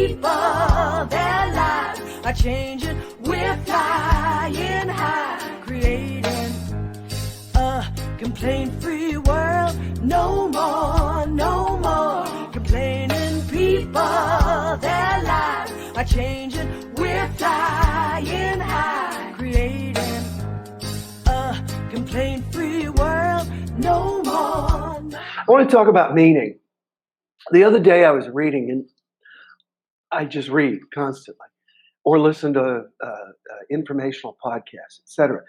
people, their lives are changing. We're flying high, creating a complaint-free world. No more, no more complaining. People, their lives are changing. We're flying high, creating a complaint-free world. No more. I want to talk about meaning. The other day I was reading, and I just read constantly, or listen to informational podcasts, etc.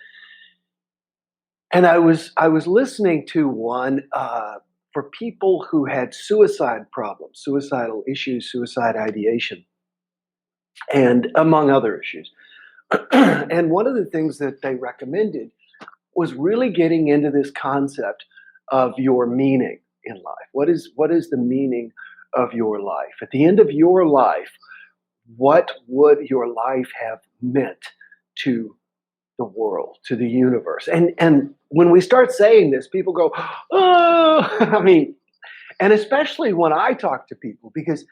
And I was listening to one for people who had suicide problems, suicidal issues, suicide ideation, and among other issues. And one of the things that they recommended was really getting into this concept of your meaning in life. What is the meaning of your life? At the end of your life, what would your life have meant to the world, to the universe? And when we start saying this, people go, oh, I mean, and especially when I talk to people, because,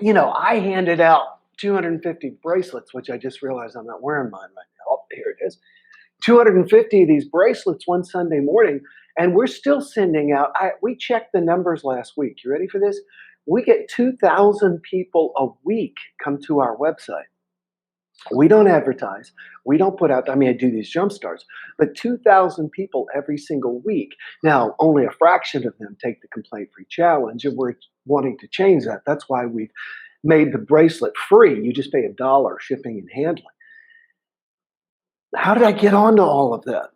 I handed out 250 bracelets, which I just realized I'm not wearing mine right now. Oh, here it is. 250 of these bracelets one Sunday morning, and we're still sending out. We checked the numbers last week. You ready for this? We get 2,000 people a week come to our website. We don't advertise. We don't put out, I do these JumpStarts, but 2,000 people every single week. Now, only a fraction of them take the complaint-free challenge, and we're wanting to change that. That's why we've made the bracelet free. You just pay $1 shipping and handling. How did I get onto all of that?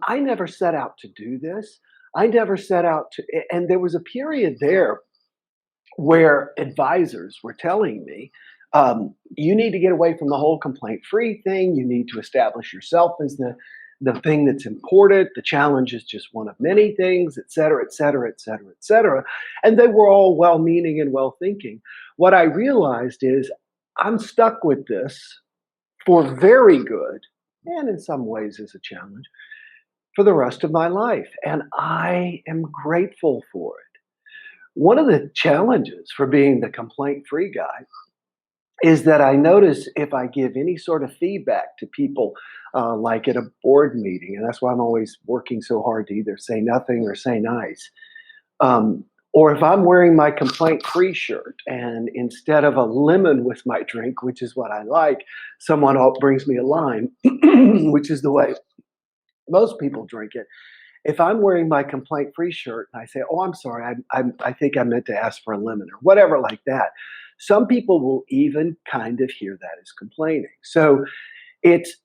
I never set out to do this. I never set out to, and there was a period there where advisors were telling me, you need to get away from the whole complaint-free thing. You need to establish yourself as the thing that's important. The challenge is just one of many things, et cetera, et cetera, et cetera, et cetera. And they were all well-meaning and well-thinking. What I realized is I'm stuck with this for very good, and in some ways as a challenge, for the rest of my life. And I am grateful for it. One of the challenges for being the complaint-free guy is that I notice if I give any sort of feedback to people, like at a board meeting, and that's why I'm always working so hard to either say nothing or say nice, or if I'm wearing my complaint-free shirt and instead of a lemon with my drink, which is what I like, someone brings me a lime, which is the way most people drink it. If I'm wearing my complaint-free shirt and I say, oh, I'm sorry, I think I meant to ask for a lemon or whatever like that, some people will even kind of hear that as complaining. So it's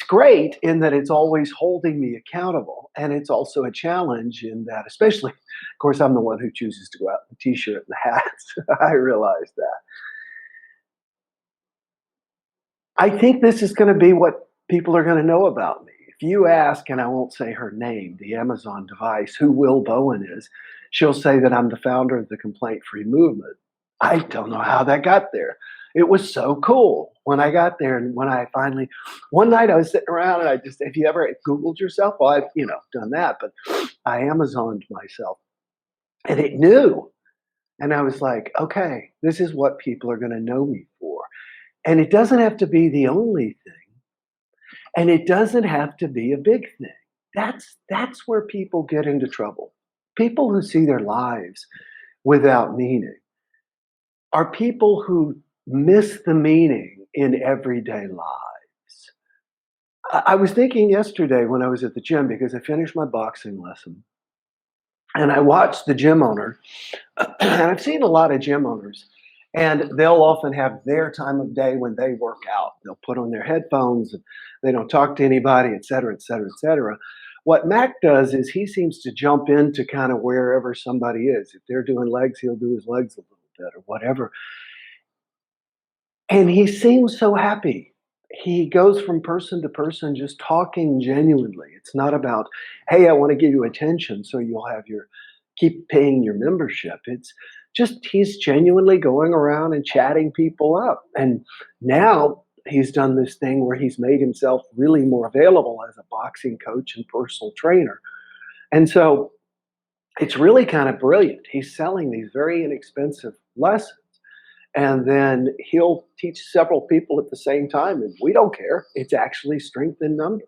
great in that it's always holding me accountable. And it's also a challenge in that, especially, of course, I'm the one who chooses to go out in the t-shirt and the hat. I realize that. I think this is going to be what people are going to know about me. If you ask, and I won't say her name, the Amazon device, who Will Bowen is, she'll say that I'm the founder of the complaint-free movement. I don't know how that got there. It was so cool when I got there, and when I finally, one night I was sitting around and have you ever Googled yourself? Well, I've, done that, but I Amazoned myself, and it knew. And I was like, okay, this is what people are going to know me for. And it doesn't have to be the only thing. And it doesn't have to be a big thing. That's where people get into trouble. People who see their lives without meaning are people who miss the meaning in everyday lives. I was thinking yesterday when I was at the gym, because I finished my boxing lesson, and I watched the gym owner, and I've seen a lot of gym owners, and they'll often have their time of day when they work out. They'll put on their headphones, and they don't talk to anybody, et cetera, et cetera, et cetera. What Mac does is he seems to jump into kind of wherever somebody is. If they're doing legs, he'll do his legs a little bit or whatever. And he seems so happy. He goes from person to person just talking genuinely. It's not about, hey, I want to give you attention so you'll have keep paying your membership. It's just he's genuinely going around and chatting people up. And now he's done this thing where he's made himself really more available as a boxing coach and personal trainer. And so It's really kind of brilliant. He's selling these very inexpensive lessons. And then he'll teach several people at the same time, and we don't care. It's actually strength in numbers.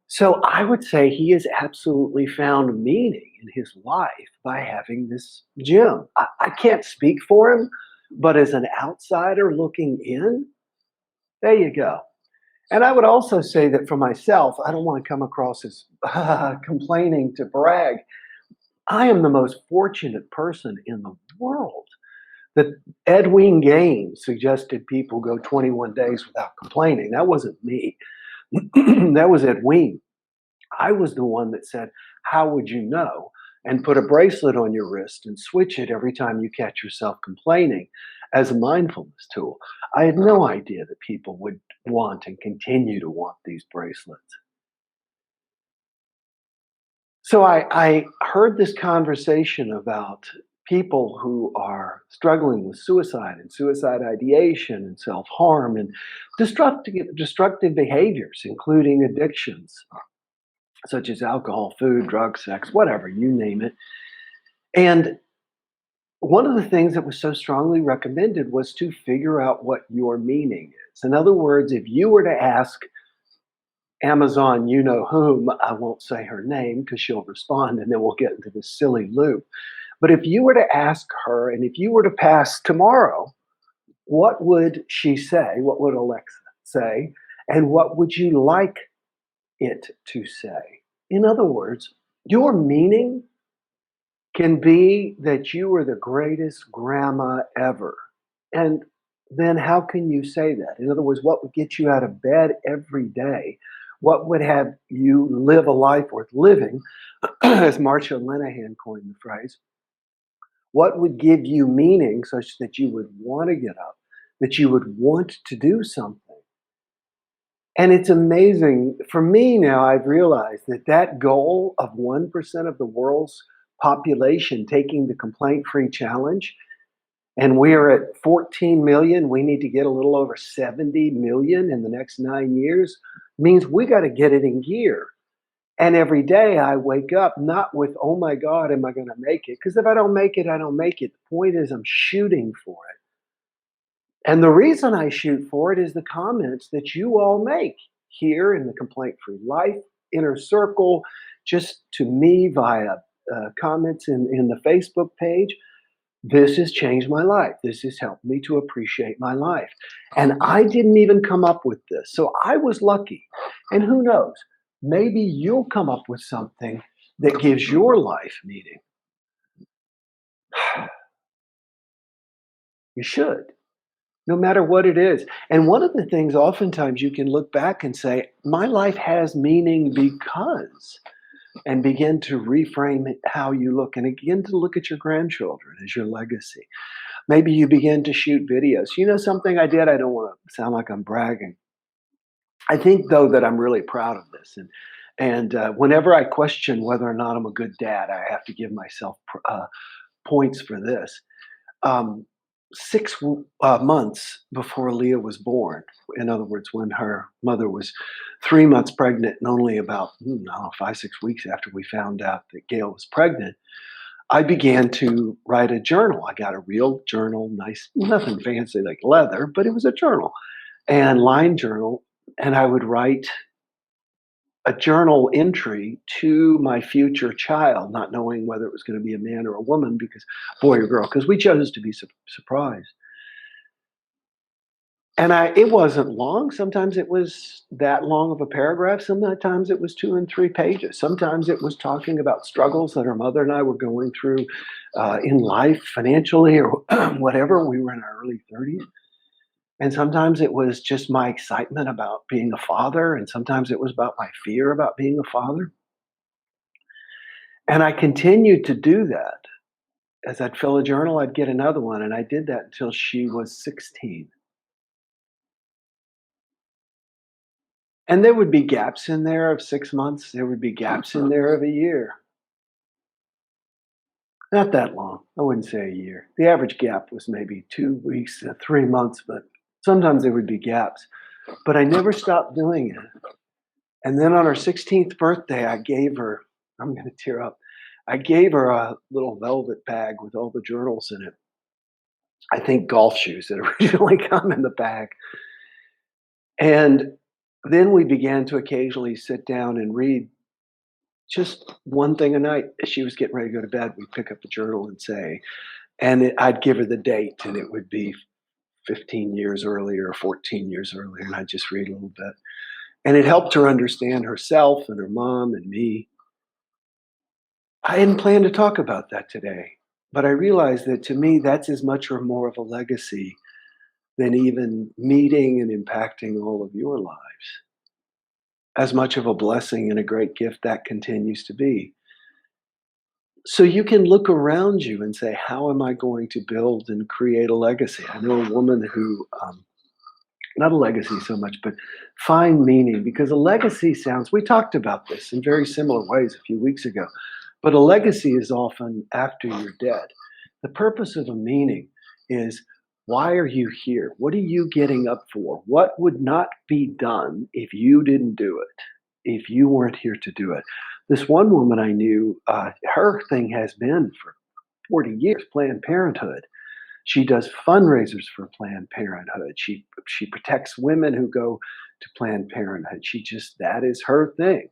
So I would say he has absolutely found meaning in his life by having this gym. I can't speak for him, but as an outsider looking in, there you go. And I would also say that for myself, I don't want to come across as complaining to brag. I am the most fortunate person in the world that Edwin Gaines suggested people go 21 days without complaining. That wasn't me. That was Edwin. I was the one that said, how would you know? And put a bracelet on your wrist and switch it every time you catch yourself complaining as a mindfulness tool. I had no idea that people would want and continue to want these bracelets. So I heard this conversation about people who are struggling with suicide and suicide ideation and self-harm and destructive behaviors, including addictions such as alcohol, food, drugs, sex, whatever, you name it. And one of the things that was so strongly recommended was to figure out what your meaning is. In other words, if you were to ask Amazon, you know whom, I won't say her name because she'll respond and then we'll get into this silly loop. But if you were to ask her and if you were to pass tomorrow, what would she say? What would Alexa say? And what would you like it to say? In other words, your meaning can be that you were the greatest grandma ever. And then how can you say that? In other words, what would get you out of bed every day? What would have you live a life worth living, as Marsha Linehan coined the phrase? What would give you meaning such that you would want to get up, that you would want to do something? And it's amazing. For me now, I've realized that that goal of 1% of the world's population taking the complaint-free challenge, and we're at 14 million, we need to get a little over 70 million in the next 9 years, means we got to get it in gear. And every day I wake up not with, oh my God, am I going to make it? Because if I don't make it, I don't make it. The point is I'm shooting for it. And the reason I shoot for it is the comments that you all make here in the Complaint Free Life Inner Circle, just to me via comments in the Facebook page. This has changed my life. This has helped me to appreciate my life. And I didn't even come up with this. So I was lucky. And who knows, maybe you'll come up with something that gives your life meaning. You should, no matter what it is. And one of the things oftentimes you can look back and say, my life has meaning because, and begin to reframe how you look and begin to look at your grandchildren as your legacy. Maybe you begin to shoot videos. You know something I did? I don't want to sound like I'm bragging. I think, though, that I'm really proud of this. And whenever I question whether or not I'm a good dad, I have to give myself points for this. 6 months before Leah was born, in other words, when her mother was 3 months pregnant and only about, I don't know, 5, 6 weeks after we found out that Gail was pregnant, I began to write a journal. I got a real journal, nice, nothing fancy like leather, but it was a journal and lined journal. And I would write a journal entry to my future child, not knowing whether it was going to be a man or a woman, because boy or girl, because we chose to be surprised. And it wasn't long. Sometimes it was that long of a paragraph. Sometimes it was 2 and 3 pages. Sometimes it was talking about struggles that her mother and I were going through in life, financially, or whatever. We were in our early 30s. And sometimes it was just my excitement about being a father. And sometimes it was about my fear about being a father. And I continued to do that. As I'd fill a journal, I'd get another one. And I did that until she was 16. And there would be gaps in there of 6 months. There would be gaps in there of a year. Not that long. I wouldn't say a year. The average gap was maybe 2 weeks to 3 months, but sometimes there would be gaps. But I never stopped doing it. And then on her 16th birthday, I gave her, I'm going to tear up, I gave her a little velvet bag with all the journals in it. I think golf shoes that originally come in the bag. And then we began to occasionally sit down and read just one thing a night. As she was getting ready to go to bed, we'd pick up the journal and say, I'd give her the date, and it would be 15 years earlier or 14 years earlier, and I'd just read a little bit. And it helped her understand herself and her mom and me. I hadn't planned to talk about that today, but I realized that to me, that's as much or more of a legacy than even meeting and impacting all of your lives. As much of a blessing and a great gift that continues to be. So you can look around you and say, how am I going to build and create a legacy? I know a woman who, not a legacy so much, but find meaning, because a legacy sounds, we talked about this in very similar ways a few weeks ago, but a legacy is often after you're dead. The purpose of a meaning is, why are you here? What are you getting up for? What would not be done if you didn't do it, if you weren't here to do it? This one woman I knew, her thing has been for 40 years, Planned Parenthood. She does fundraisers for Planned Parenthood. She protects women who go to Planned Parenthood. That is her thing.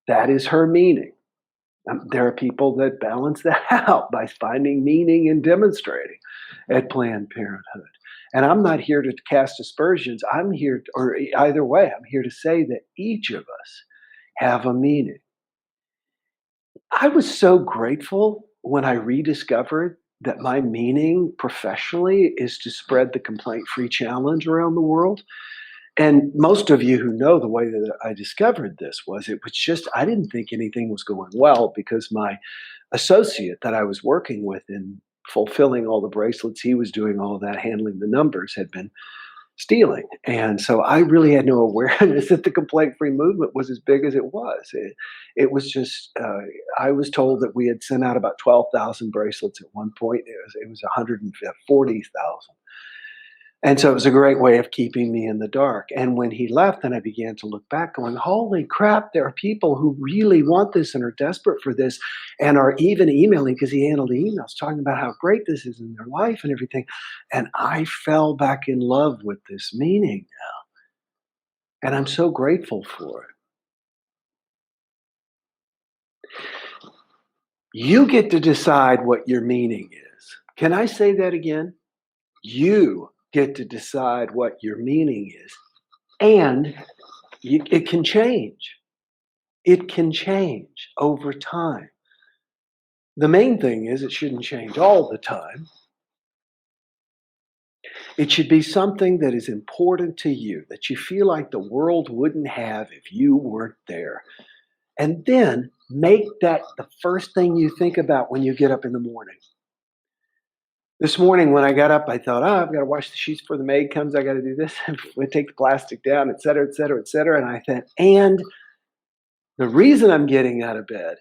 That is her meaning. There are people that balance that out by finding meaning and demonstrating at Planned Parenthood. And I'm not here to cast aspersions. I'm here, or either way, I'm here to say that each of us have a meaning. I was so grateful when I rediscovered that my meaning professionally is to spread the complaint free challenge around the world. And most of you who know the way that I discovered this it was just, I didn't think anything was going well because my associate that I was working with in fulfilling all the bracelets, he was doing all of that, handling the numbers, had been stealing. And so I really had no awareness that the complaint free movement was as big as it was. It was just, I was told that we had sent out about 12,000 bracelets at one point. It was 140,000. And so it was a great way of keeping me in the dark. And when he left, then I began to look back going, holy crap, there are people who really want this and are desperate for this and are even emailing, because he handled the emails, talking about how great this is in their life and everything. And I fell back in love with this meaning now. And I'm so grateful for it. You get to decide what your meaning is. Can I say that again? You get to decide what your meaning is. And it can change. It can change over time. The main thing is it shouldn't change all the time. It should be something that is important to you, that you feel like the world wouldn't have if you weren't there. And then make that the first thing you think about when you get up in the morning. This morning when I got up, I thought, I've got to wash the sheets before the maid comes. I got to do this. We take the plastic down, et cetera, et cetera, et cetera. And I thought, and the reason I'm getting out of bed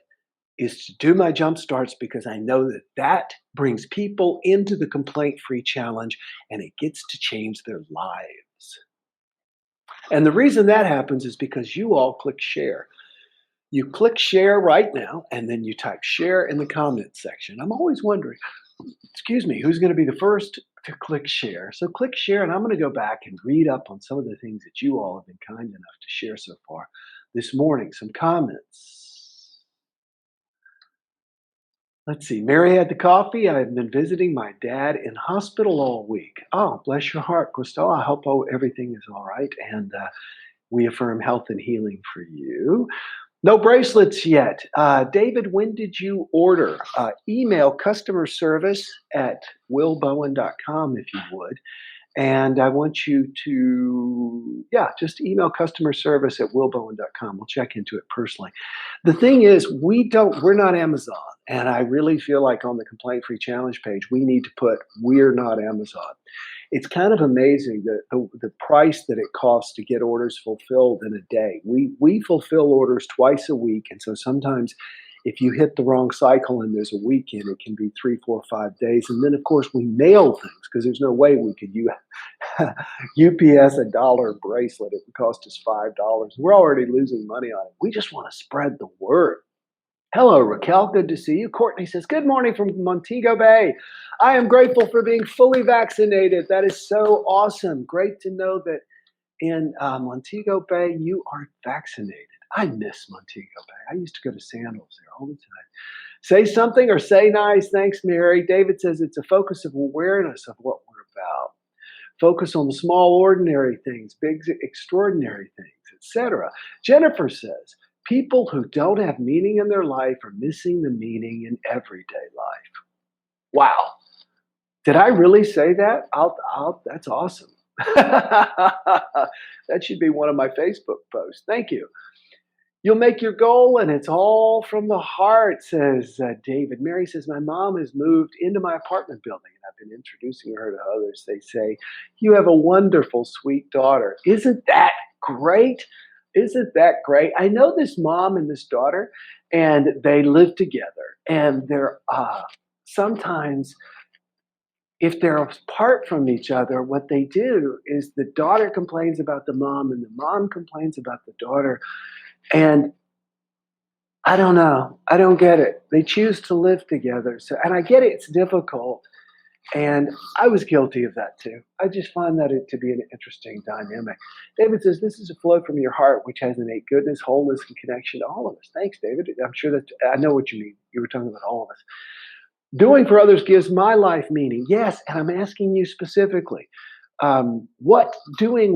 is to do my jump starts, because I know that that brings people into the complaint free challenge and it gets to change their lives. And the reason that happens is because you all click share. You click share right now, and then you type share in the comment section. I'm always wondering, excuse me, who's going to be the first to click share? So click share, and I'm going to go back and read up on some of the things that you all have been kind enough to share so far this morning. Some comments. Let's see. Mary had the coffee. I've been visiting my dad in hospital all week. Oh, bless your heart, Crystal. I hope everything is all right. And we affirm health and healing for you. No bracelets yet. David, when did you order? Email customer service at willbowen.com if you would. And I want you to, just email customer service at willbowen.com. We'll check into it personally. The thing is, we're not Amazon. And I really feel like on the Complaint Free Challenge page, we need to put, we're not Amazon. It's kind of amazing the price that it costs to get orders fulfilled in a day. We fulfill orders twice a week. And so sometimes if you hit the wrong cycle and there's a weekend, it can be 3, 4, 5 days. And then, of course, we mail things because there's no way we could UPS $1 bracelet. It would cost us $5. We're already losing money on it. We just want to spread the word. Hello, Raquel. Good to see you. Courtney says, good morning from Montego Bay. I am grateful for being fully vaccinated. That is so awesome. Great to know that in Montego Bay, you are vaccinated. I miss Montego Bay. I used to go to Sandals there all the time. Say something or say nice. Thanks, Mary. David says it's a focus of awareness of what we're about. Focus on the small, ordinary things, big, extraordinary things, etc. Jennifer says, people who don't have meaning in their life are missing the meaning in everyday life. Wow. Did I really say that? That's awesome. That should be one of my Facebook posts. Thank you. You'll make your goal, and it's all from the heart, says David. Mary says, my mom has moved into my apartment building, and I've been introducing her to others. They say, you have a wonderful, sweet daughter. Isn't that great? Isn't that great? I know this mom and this daughter, and they live together. And they're sometimes, if they're apart from each other, what they do is the daughter complains about the mom, and the mom complains about the daughter. And I don't know. I don't get it. They choose to live together. So, and I get it. It's difficult. And I was guilty of that too. I just find that it to be an interesting dynamic. David says, this is a flow from your heart, which has innate goodness, wholeness, and connection to all of us. Thanks, David. I'm sure that I know what you mean. You were talking about all of us. Doing for others gives my life meaning. Yes. And I'm asking you specifically, doing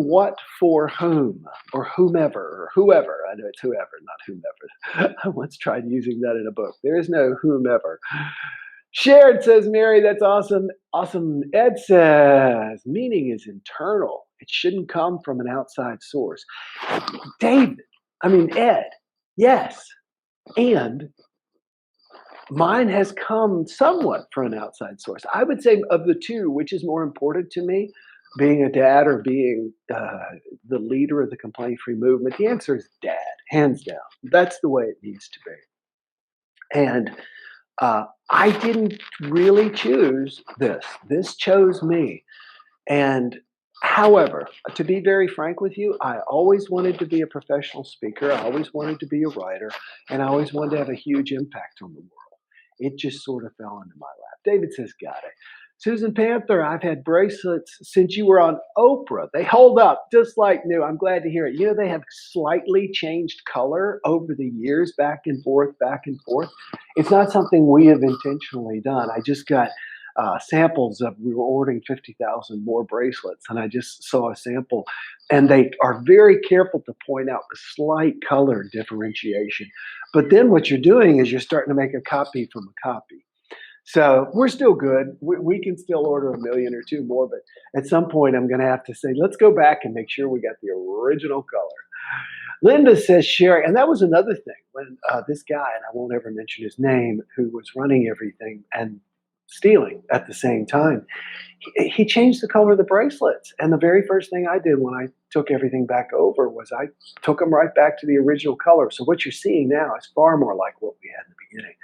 what for whom or whomever or whoever. I know it's whoever, not whomever. I once tried using that in a book. There is no whomever. Shared, says Mary. That's awesome. Awesome. Ed says, meaning is internal. It shouldn't come from an outside source. Ed, yes. And mine has come somewhat from an outside source. I would say of the two, which is more important to me, being a dad or being the leader of the complaint-free movement? The answer is dad, hands down. That's the way it needs to be. And I didn't really choose this. This chose me. And however, to be very frank with you, I always wanted to be a professional speaker. I always wanted to be a writer. And I always wanted to have a huge impact on the world. It just sort of fell into my lap. David says, got it. Susan Panther, I've had bracelets since you were on Oprah. They hold up just like new. I'm glad to hear it. You know, they have slightly changed color over the years, back and forth, back and forth. It's not something we have intentionally done. I just got samples of, we were ordering 50,000 more bracelets, and I just saw a sample. And they are very careful to point out the slight color differentiation. But then what you're doing is you're starting to make a copy from a copy. So we're still good. We can still order 1 million or 2 more, but at some point I'm going to have to say, let's go back and make sure we got the original color. Linda says, sharing, and that was another thing when this guy, and I won't ever mention his name, who was running everything and stealing at the same time, he changed the color of the bracelets. And the very first thing I did when I took everything back over was I took them right back to the original color. So what you're seeing now is far more like what we had in the beginning.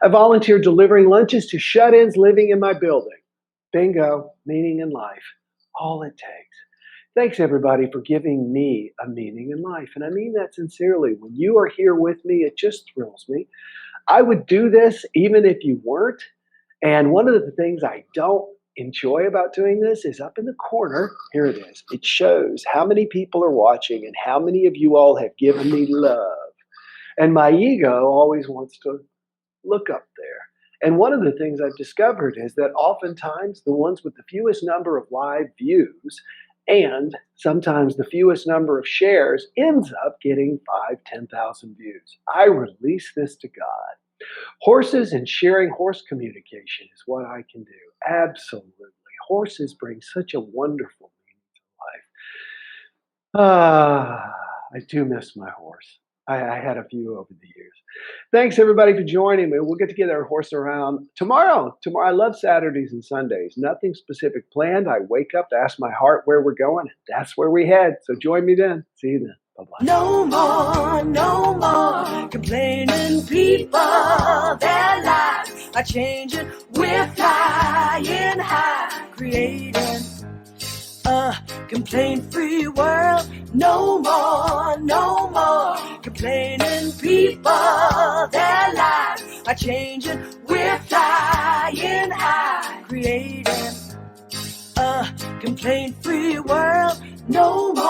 I volunteered delivering lunches to shut-ins living in my building. Bingo, meaning in life, all it takes. Thanks, everybody, for giving me a meaning in life. And I mean that sincerely. When you are here with me, it just thrills me. I would do this even if you weren't. And one of the things I don't enjoy about doing this is up in the corner, here it is. It shows how many people are watching and how many of you all have given me love. And my ego always wants to look up there. And one of the things I've discovered is that oftentimes the ones with the fewest number of live views and sometimes the fewest number of shares ends up getting 5,000, 10,000 views. I release this to God. Horses and sharing horse communication is what I can do. Absolutely. Horses bring such a wonderful meaning to life. I do miss my horse. I had a few over the years. Thanks, everybody, for joining me. We'll get together and horse around tomorrow. I love Saturdays and Sundays. Nothing specific planned. I wake up, ask my heart where we're going. That's where we head. So join me then. See you then. Bye-bye. No more complaining people. Their lives are changing. We're flying high, creating a complaint-free world. No more Complaining people, their lives are changing. We're flying high, creating a complaint-free world. No more.